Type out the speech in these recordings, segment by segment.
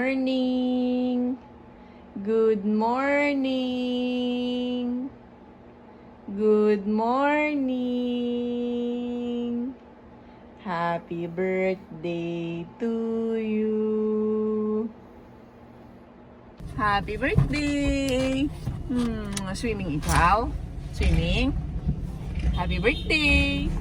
morning. Good morning. Good morning. Happy birthday to you. Happy birthday. Swimming ikaw? Swimming? Happy birthday.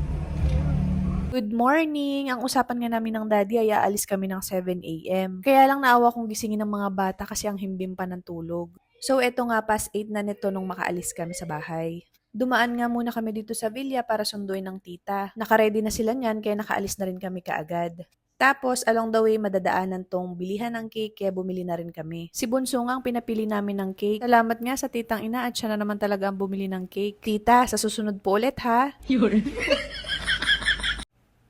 Good morning! Ang usapan nga namin ng daddy ay aalis kami ng 7 a.m. Kaya lang naawa kong gisingin ng mga bata kasi ang himbing pa ng tulog. So eto nga, past 8 na nito nung makaalis kami sa bahay. Dumaan nga muna kami dito sa villa para sunduin ng tita. Nakaready na sila niyan kaya nakaalis na rin kami kaagad. Tapos, along the way, madadaanan tong bilihan ng cake kaya bumili na rin kami. Si Bunso nga ang pinapili namin ng cake. Salamat nga sa titang ina at siya na naman talaga ang bumili ng cake. Tita, sa susunod po ulit ha!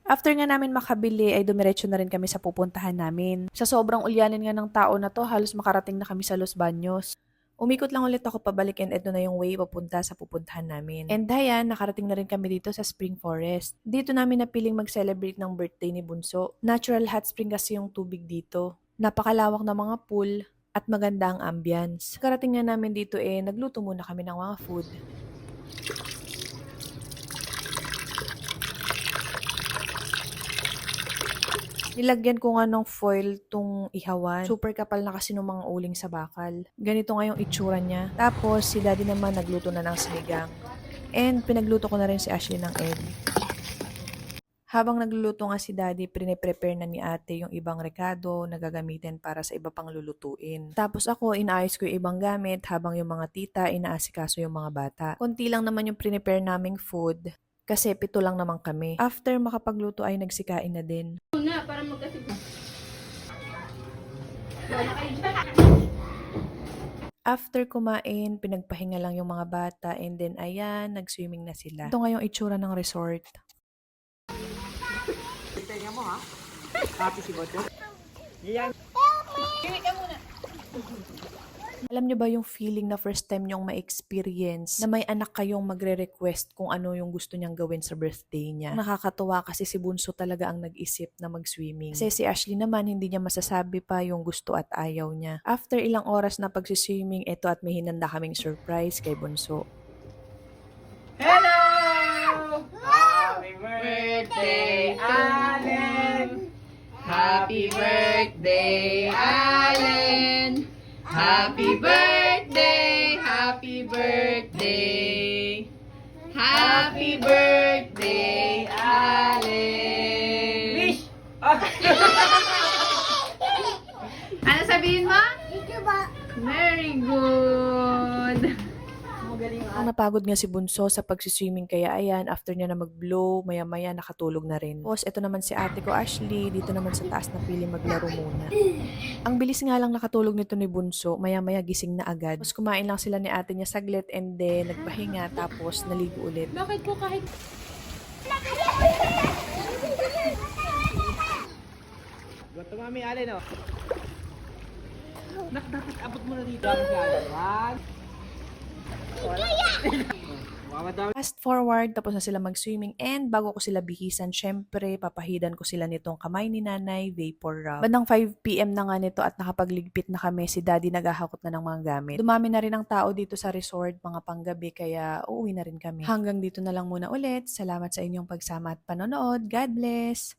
After nga namin makabili ay dumiretso na rin kami sa pupuntahan namin. Sa sobrang ulyanin nga ng tao na to, halos makarating na kami sa Los Baños. Umikot lang ulit ako pabalik and eto na yung way papunta sa pupuntahan namin. And ayan, nakarating na rin kami dito sa Spring Forest. Dito namin napiling mag-celebrate ng birthday ni Bunso. Natural hot spring kasi yung tubig dito. Napakalawak na mga pool at maganda ang ambience. Karating nga namin dito nagluto muna kami ng mga food. Nilagyan ko nga ng foil tong ihawan. Super kapal na kasi ng mga uling sa bakal. Ganito nga yung itsura niya. Tapos, si daddy naman nagluto na ng sinigang. And pinagluto ko na rin si Ashley ng egg. Habang nagluluto nga si daddy, prepare na ni ate yung ibang rekado na gagamitin para sa iba pang lulutuin. Tapos ako, inaayos ko yung ibang gamit habang yung mga tita inaasikaso yung mga bata. Konti lang naman yung prepare naming food. Kasi 7 lang naman kami. After makapagluto ay nagsikain na din. Para magkasig. After kumain, pinagpahinga lang yung mga bata and then ayan, nag-swimming na sila. Ito nga yung itsura ng resort. Tingnan mo ha. Happy si Boto. Yan. Alam nyo ba yung feeling na first time nyong ma-experience na may anak kayong magre-request kung ano yung gusto niyang gawin sa birthday niya? Nakakatuwa kasi si Bunso talaga ang nag-isip na mag-swimming. Kasi si Ashley naman hindi niya masasabi pa yung gusto at ayaw niya. After ilang oras na pag-swimming, eto at may hinanda kaming surprise kay Bunso. Hello! Happy birthday, Allen! Happy birthday, Allen! Happy birthday! Happy birthday! Happy birthday, Allen! Wish! Ano sabihin mo? Very good! Ang napagod nga si Bunso sa pagsiswimming kaya ayan, after niya na mag-blow, maya-maya nakatulog na rin. Tapos ito naman si ate ko Ashley, dito naman sa taas na pili maglaro muna. Ang bilis nga lang nakatulog nito ni Bunso, maya-maya gising na agad. Tapos kumain lang sila ni ate niya saglit and then nagpahinga tapos naligo ulit. Bakit po kahit... Gusto mami, Allen, oh. Dapat abot mo na dito. Allen. Fast forward, tapos na sila mag-swimming and bago ko sila bihisan, syempre, papahidan ko sila nitong kamay ni nanay, vapor rub. Bandang 5 p.m. na nga nito at nakapagligpit na kami, si daddy naghahakot na ng mga gamit. Dumami na rin ang tao dito sa resort, mga panggabi, kaya uuwi na rin kami. Hanggang dito na lang muna ulit. Salamat sa inyong pagsama at panonood. God bless!